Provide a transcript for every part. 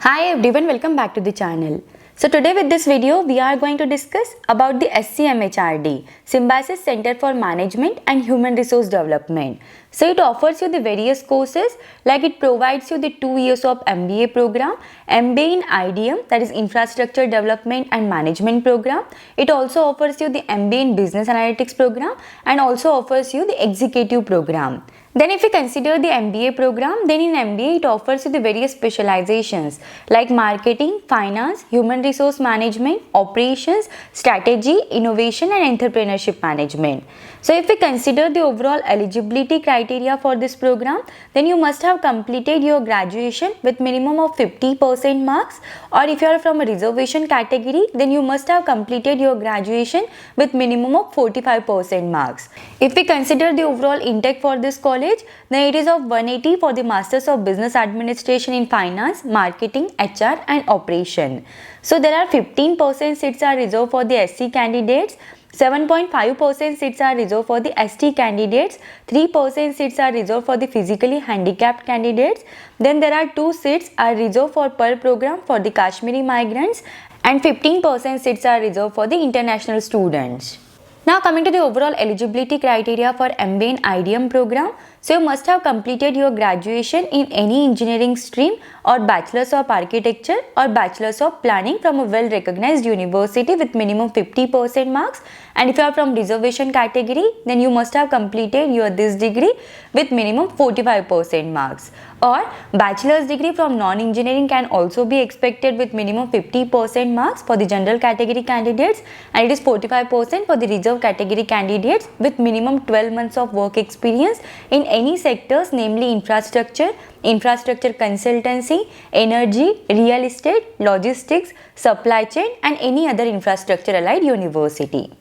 Hi everyone, welcome back to the channel. So today with this video, we are going to discuss about the SCMHRD, Symbiosis Center for Management and Human Resource Development. So it offers you the various courses, like it provides you the 2 years of MBA program, MBA in IDM, that is Infrastructure Development and Management program. It also offers you the MBA in Business Analytics program and also offers you the Executive program. Then if we consider the MBA program, then in MBA it offers you the various specializations like marketing, finance, human resource management, operations, strategy, innovation and entrepreneurship management. So if we consider the overall eligibility criteria for this program, then you must have completed your graduation with minimum of 50% marks, or if you are from a reservation category, then you must have completed your graduation with minimum of 45% marks. If we consider the overall intake for this college, then it is of 180 for the Masters of Business Administration in Finance, Marketing, HR and Operation. So there are 15% seats are reserved for the SC candidates, 7.5% seats are reserved for the ST candidates, 3% seats are reserved for the physically handicapped candidates. Then there are 2 seats are reserved for per program for the Kashmiri migrants and 15% seats are reserved for the international students. Now coming to the overall eligibility criteria for MBA in IDM program. So you must have completed your graduation in any engineering stream or Bachelor's of Architecture or Bachelor's of Planning from a well recognized university with minimum 50% marks, and if you are from reservation category, then you must have completed your this degree with minimum 45% marks, or bachelor's degree from non-engineering can also be expected with minimum 50% marks for the general category candidates, and it is 45% for the reserve category candidates with minimum 12 months of work experience in any sectors, namely infrastructure consultancy, energy, real estate, logistics, supply chain and any other infrastructure allied university.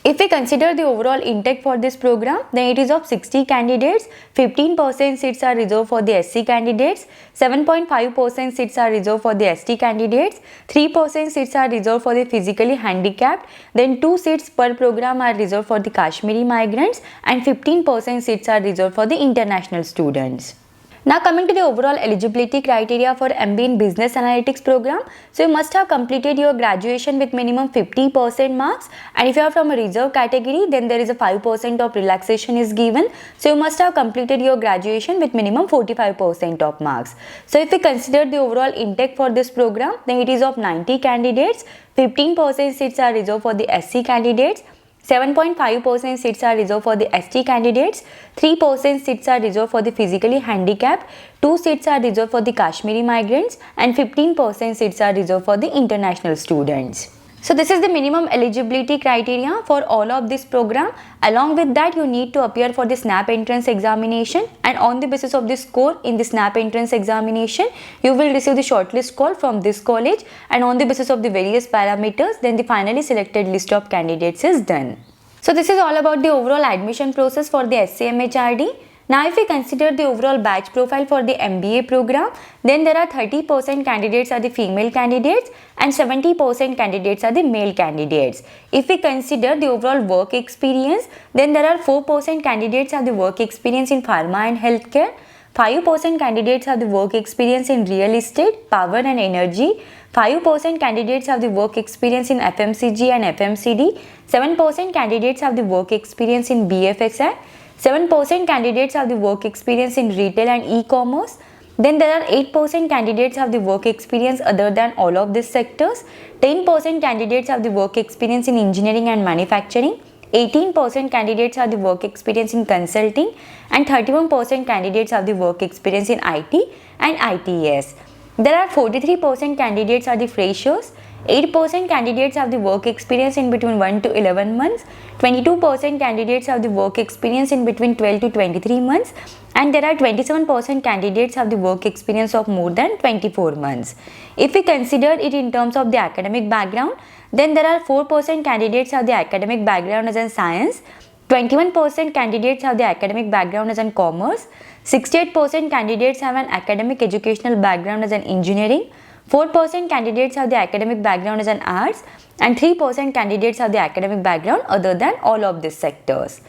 If we consider the overall intake for this program, then it is of 60 candidates, 15% seats are reserved for the SC candidates, 7.5% seats are reserved for the ST candidates, 3% seats are reserved for the physically handicapped, then 2 seats per program are reserved for the Kashmiri migrants and 15% seats are reserved for the international students. Now coming to the overall eligibility criteria for MBA in Business Analytics program. So you must have completed your graduation with minimum 50% marks, and if you are from a reserve category, then there is a 5% of relaxation is given. So you must have completed your graduation with minimum 45% of marks. So if we consider the overall intake for this program, then it is of 90 candidates, 15% seats are reserved for the SC candidates, 7.5% seats are reserved for the ST candidates, 3% seats are reserved for the physically handicapped, 2 seats are reserved for the Kashmiri migrants and 15% seats are reserved for the international students. So this is the minimum eligibility criteria for all of this program. Along with that, you need to appear for the SNAP entrance examination, and on the basis of the score in the SNAP entrance examination, you will receive the shortlist call from this college, and on the basis of the various parameters, then the finally selected list of candidates is done. So this is all about the overall admission process for the SCMHRD. Now if we consider the overall batch profile for the MBA program, then there are 30% candidates are the female candidates and 70% candidates are the male candidates. If we consider the overall work experience, then there are 4% candidates have the work experience in pharma and healthcare, 5% candidates have the work experience in real estate, power and energy, 5% candidates have the work experience in FMCG and FMCD, 7% candidates have the work experience in BFSI, 7% candidates have the work experience in retail and e-commerce. Then there are 8% candidates have the work experience other than all of these sectors. 10% candidates have the work experience in engineering and manufacturing. 18% candidates have the work experience in consulting, and 31% candidates have the work experience in IT and ITS. There are 43% candidates are the freshers. 8% candidates have the work experience in between 1 to 11 months, 22% candidates have the work experience in between 12 to 23 months, and there are 27% candidates have the work experience of more than 24 months. If we consider it in terms of the academic background, then there are 4% candidates have the academic background as in science, 21% candidates have the academic background as in commerce, 68% candidates have an academic educational background as in engineering, 4% candidates have the academic background as an arts, and 3% candidates have the academic background other than all of these sectors.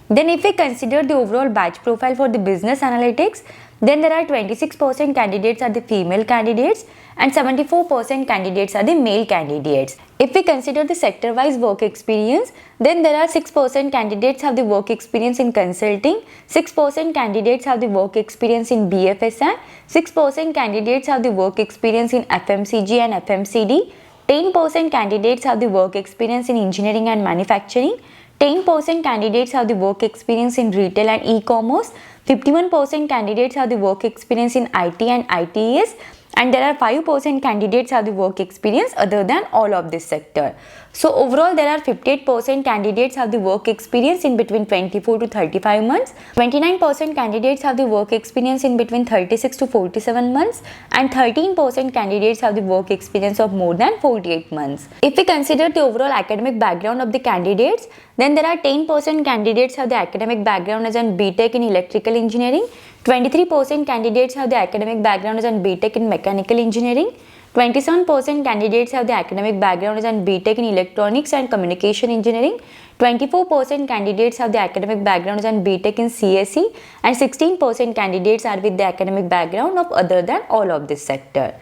Then if we consider the overall batch profile for the business analytics, Then there are 26% candidates are the female candidates and 74% candidates are the male candidates. If we consider the sector-wise work experience, then there are 6% candidates have the work experience in consulting, 6% candidates have the work experience in BFSI, 6% candidates have the work experience in FMCG and FMCD, 10% candidates have the work experience in engineering and manufacturing, 10% candidates have the work experience in retail and e-commerce, 51% candidates have the work experience in IT and ITES, and there are 5% candidates have the work experience other than all of this sector. So overall there are 58% candidates have the work experience in between 24 to 35 months, 29% candidates have the work experience in between 36 to 47 months, and 13% candidates have the work experience of more than 48 months. If we consider the overall academic background of the candidates, then there are 10% candidates have the academic background as an BTech in electrical engineering, 23% candidates have the academic background as an BTech in mechanical engineering, 27% candidates have the academic background as an BTech in electronics and communication engineering, 24% candidates have the academic background as an BTech in CSE, and 16% candidates are with the academic background of other than all of this sector.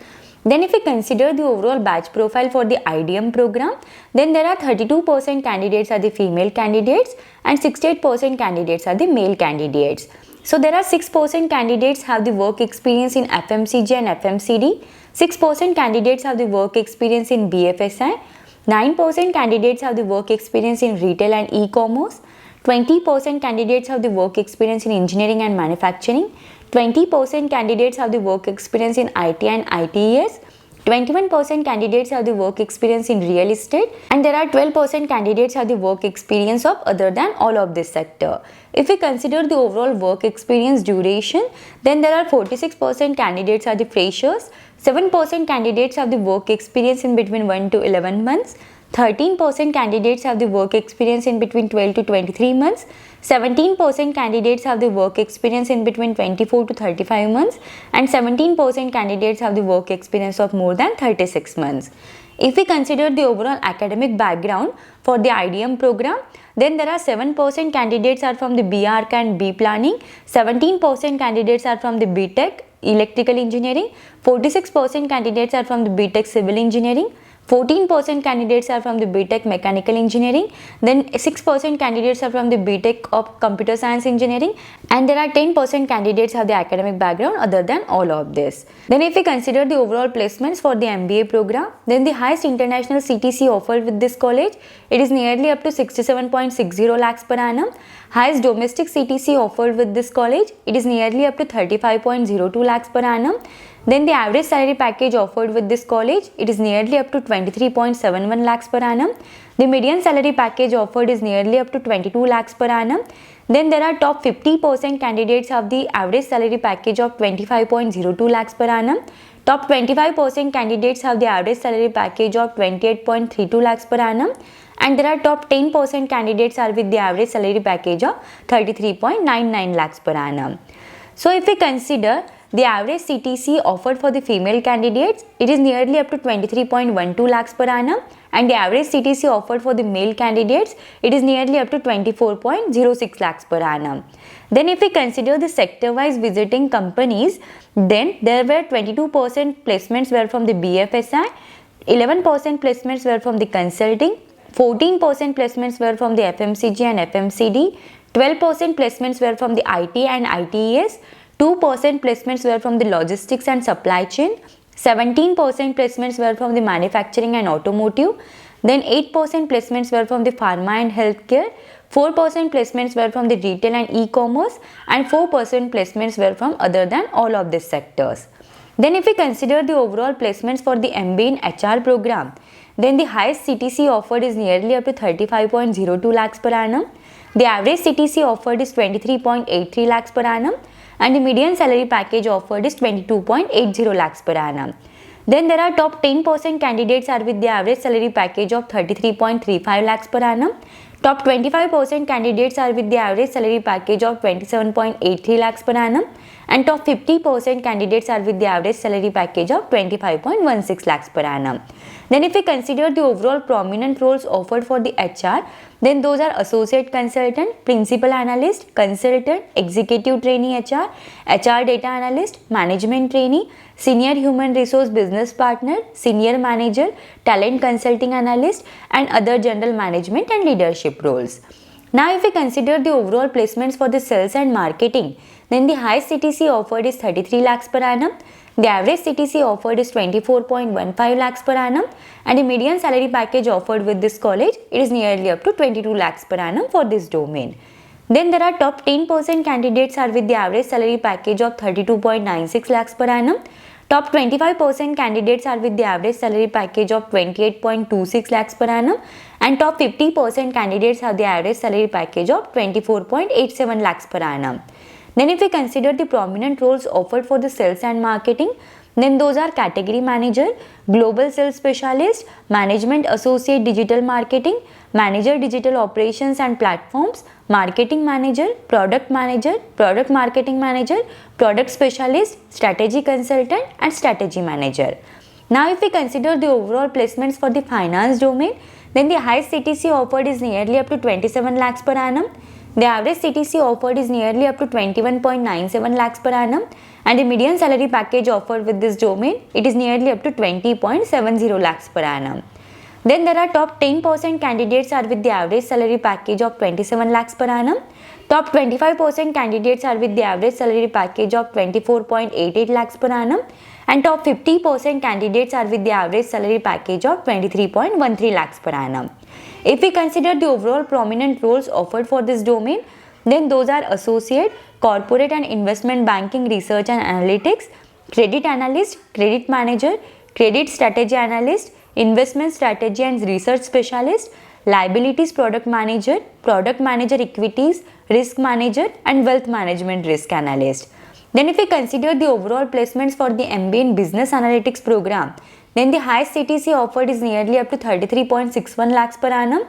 Then if we consider the overall batch profile for the IDM program, then there are 32% candidates are the female candidates and 68% candidates are the male candidates. So there are 6% candidates have the work experience in FMCG and FMCD, 6% candidates have the work experience in BFSI, 9% candidates have the work experience in retail and e-commerce, 20% candidates have the work experience in engineering and manufacturing, 20% candidates have the work experience in IT and ITES, 21% candidates have the work experience in real estate, and there are 12% candidates have the work experience of other than all of this sector. If we consider the overall work experience duration, then there are 46% candidates are the freshers, 7% candidates have the work experience in between 1 to 11 months, 13% candidates have the work experience in between 12 to 23 months, 17% candidates have the work experience in between 24 to 35 months, and 17% candidates have the work experience of more than 36 months. If we consider the overall academic background for the IDM program, then there are 7% candidates are from the BArch and B Planning, 17% candidates are from the BTech Electrical Engineering, 46% candidates are from the BTech Civil Engineering, 14% candidates are from the BTech Mechanical Engineering, then 6% candidates are from the BTech of Computer Science Engineering, and there are 10% candidates have the academic background other than all of this. Then if we consider the overall placements for the MBA program, then the highest international CTC offered with this college, it is nearly up to 67.60 lakhs per annum. Highest domestic CTC offered with this college, it is nearly up to 35.02 lakhs per annum. Then the average salary package offered with this college, it is nearly up to 23.71 lakhs per annum. The median salary package offered is nearly up to 22 lakhs per annum. Then there are top 50% candidates have the average salary package of 25.02 lakhs per annum. Top 25% candidates have the average salary package of 28.32 lakhs per annum. And there are top 10% candidates are with the average salary package of 33.99 lakhs per annum. So if we consider the average CTC offered for the female candidates, it is nearly up to 23.12 lakhs per annum, and the average CTC offered for the male candidates, it is nearly up to 24.06 lakhs per annum. Then if we consider the sector-wise visiting companies, then there were 22% placements were from the BFSI, 11% placements were from the consulting, 14% placements were from the FMCG and FMCD, 12% placements were from the IT and ITES, 2% placements were from the logistics and supply chain, 17% placements were from the manufacturing and automotive, then 8% placements were from the pharma and healthcare, 4% placements were from the retail and e-commerce, and 4% placements were from other than all of these sectors. Then if we consider the overall placements for the MBA in HR program, then the highest CTC offered is nearly up to 35.02 lakhs per annum. The average CTC offered is 23.83 lakhs per annum, and the median salary package offered is 22.80 lakhs per annum. Then there are top 10% candidates are with the average salary package of 33.35 lakhs per annum. Top 25% candidates are with the average salary package of 27.83 lakhs per annum, and top 50% candidates are with the average salary package of 25.16 lakhs per annum. Then if we consider the overall prominent roles offered for the HR, then those are associate consultant, principal analyst, consultant, executive trainee HR, HR data analyst, management trainee, senior human resource business partner, senior manager, talent consulting analyst, and other general management and leadership roles. Now if we consider the overall placements for the sales and marketing, then the highest CTC offered is 33 lakhs per annum, the average CTC offered is 24.15 lakhs per annum, and the median salary package offered with this college, it is nearly up to 22 lakhs per annum for this domain. Then there are top 10% candidates are with the average salary package of 32.96 lakhs per annum. Top 25% candidates are with the average salary package of 28.26 lakhs per annum, and top 50% candidates have the average salary package of 24.87 lakhs per annum. Then if we consider the prominent roles offered for the sales and marketing, then those are category manager, global sales specialist, management associate digital marketing, manager digital operations and platforms, marketing manager, product marketing manager, product specialist, strategy consultant, and strategy manager. Now if we consider the overall placements for the finance domain, then the highest CTC offered is nearly up to 27 lakhs per annum. The average CTC offered is nearly up to 21.97 lakhs per annum, and the median salary package offered with this domain, it is nearly up to 20.70 lakhs per annum. Then there are top 10% candidates are with the average salary package of 27 lakhs per annum. Top 25% candidates are with the average salary package of 24.88 lakhs per annum, and top 50% candidates are with the average salary package of 23.13 lakhs per annum. If we consider the overall prominent roles offered for this domain, then those are associate, corporate and investment banking research and analytics, credit analyst, credit manager, credit strategy analyst, investment strategy and research specialist, liabilities product manager equities, risk manager, and wealth management risk analyst. Then if we consider the overall placements for the MBA in business analytics program, then the highest CTC offered is nearly up to 33.61 lakhs per annum.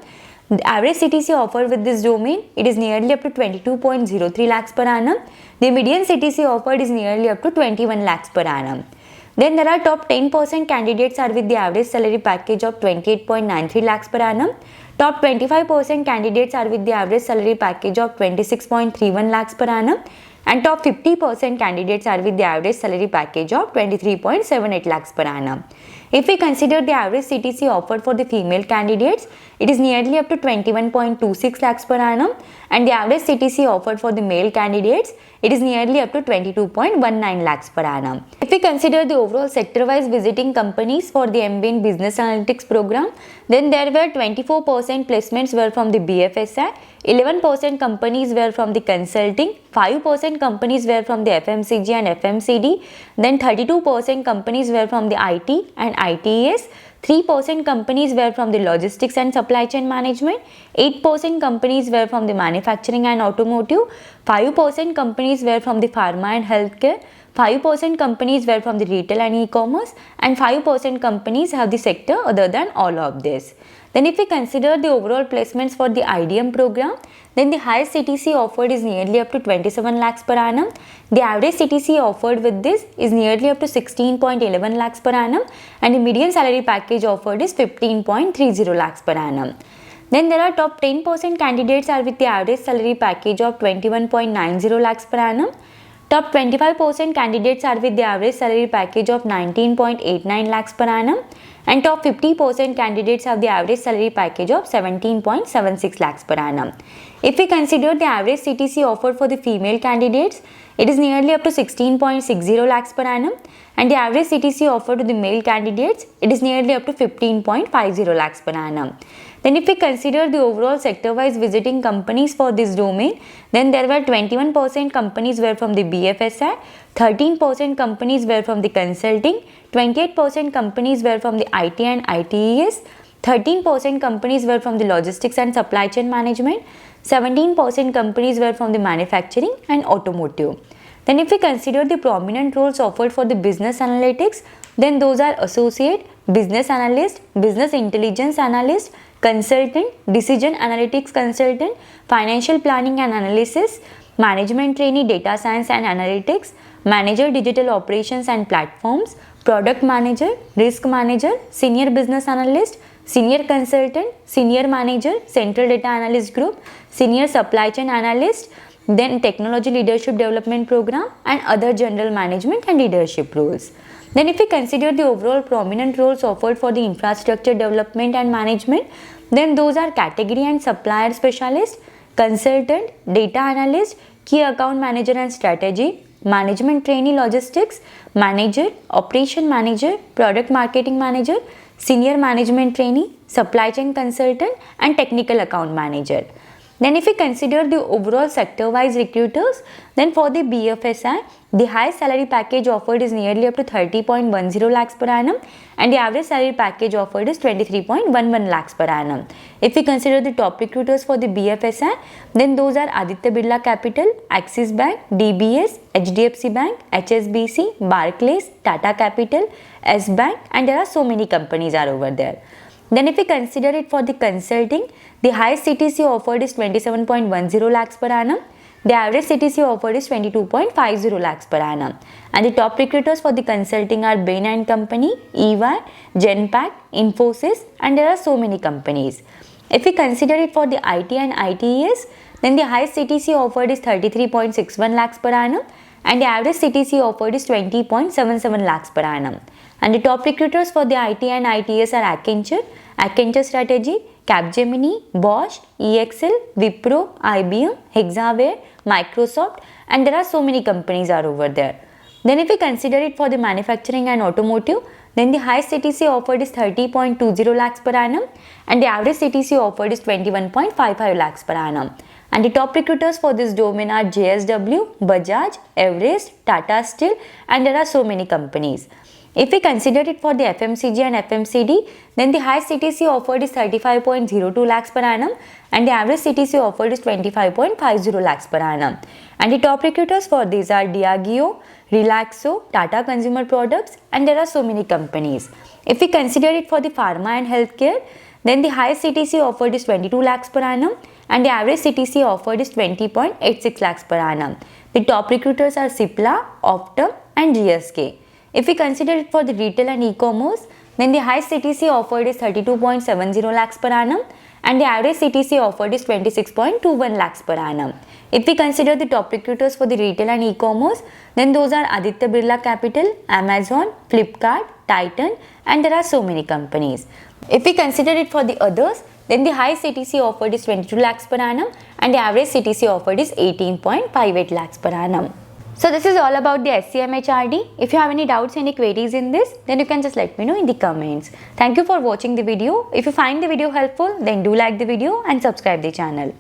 The average CTC offered with this domain, it is nearly up to 22.03 lakhs per annum. The median CTC offered is nearly up to 21 lakhs per annum. Then there are top 10% candidates are with the average salary package of 28.93 lakhs per annum. Top 25% candidates are with the average salary package of 26.31 lakhs per annum. And top 50% candidates are with the average salary package of 23.78 lakhs per annum. If we consider the average CTC offered for the female candidates, it is nearly up to 21.26 lakhs per annum, and the average CTC offered for the male candidates, it is nearly up to 22.19 lakhs per annum. If we consider the overall sector-wise visiting companies for the MBA in Business Analytics program, then there were 24% placements were from the BFSI, 11% companies were from the consulting, 5% companies were from the FMCG and FMCD, then 32% companies were from the IT and ITES, 3% companies were from the logistics and supply chain management, 8% companies were from the manufacturing and automotive, 5% companies were from the pharma and healthcare, 5% companies were from the retail and e-commerce, and 5% companies have the sector other than all of this. Then if we consider the overall placements for the IDM program, then the highest CTC offered is nearly up to 27 lakhs per annum. The average CTC offered with this is nearly up to 16.11 lakhs per annum, and the median salary package offered is 15.30 lakhs per annum. Then there are top 10% candidates are with the average salary package of 21.90 lakhs per annum. Top 25% candidates are with the average salary package of 19.89 lakhs per annum, and top 50% candidates have the average salary package of 17.76 lakhs per annum. If we consider the average CTC offered for the female candidates, it is nearly up to 16.60 lakhs per annum, and the average CTC offered to the male candidates, it is nearly up to 15.50 lakhs per annum. Then if we consider the overall sector-wise visiting companies for this domain, then there were 21% companies were from the BFSI, 13% companies were from the consulting, 28% companies were from the IT and ITES, 13% companies were from the logistics and supply chain management, 17% companies were from the manufacturing and automotive. Then if we consider the prominent roles offered for the business analytics, then those are associate, business analyst, business intelligence analyst, consultant, decision analytics consultant, financial planning and analysis, management trainee data science and analytics, manager digital operations and platforms, product manager, risk manager, senior business analyst, senior consultant, senior manager, central data analyst group, senior supply chain analyst, then technology leadership development program and other general management and leadership roles. Then if we consider the overall prominent roles offered for the infrastructure development and management, then those are category and supplier specialist, consultant, data analyst, key account manager and strategy, management trainee logistics, manager, operation manager, product marketing manager, senior management trainee, supply chain consultant and technical account manager. Then if we consider the overall sector wise recruiters, then for the BFSI, the highest salary package offered is nearly up to 30.10 lakhs per annum and the average salary package offered is 23.11 lakhs per annum. If we consider the top recruiters for the BFSI, then those are Aditya Birla Capital, Axis Bank, DBS, HDFC Bank, HSBC, Barclays, Tata Capital, S Bank, and there are so many companies are over there. Then if we consider it for the consulting, the highest CTC offered is 27.10 lakhs per annum. The average CTC offered is 22.50 lakhs per annum. And the top recruiters for the consulting are Bain & Company, EY, Genpact, Infosys, and there are so many companies. If we consider it for the IT and ITES, then the highest CTC offered is 33.61 lakhs per annum and the average CTC offered is 20.77 lakhs per annum. And the top recruiters for the IT and ITS are Accenture Strategy, Capgemini, Bosch, EXL, Wipro, IBM, Hexaware, Microsoft, and there are so many companies are over there. Then if we consider it for the manufacturing and automotive, then the highest CTC offered is 30.20 lakhs per annum and the average CTC offered is 21.55 lakhs per annum. And the top recruiters for this domain are JSW, Bajaj, Everest, Tata Steel, and there are so many companies. If we consider it for the FMCG and FMCD, then the highest CTC offered is 35.02 lakhs per annum and the average CTC offered is 25.50 lakhs per annum. And the top recruiters for these are Diageo, Relaxo, Tata Consumer Products, and there are so many companies. If we consider it for the pharma and healthcare, then the highest CTC offered is 22 lakhs per annum and the average CTC offered is 20.86 lakhs per annum. The top recruiters are Cipla, Optum, and GSK. If we consider it for the retail and e-commerce, then the highest CTC offered is 32.70 lakhs per annum and the average CTC offered is 26.21 lakhs per annum. If we consider the top recruiters for the retail and e-commerce, then those are Aditya Birla Capital, Amazon, Flipkart, Titan, and there are so many companies. If we consider it for the others, then the highest CTC offered is 22 lakhs per annum and the average CTC offered is 18.58 lakhs per annum. So this is all about the SCMHRD. If you have any doubts, any queries in this, then you can just let me know in the comments. Thank you for watching the video. If you find the video helpful, then do like the video and subscribe the channel.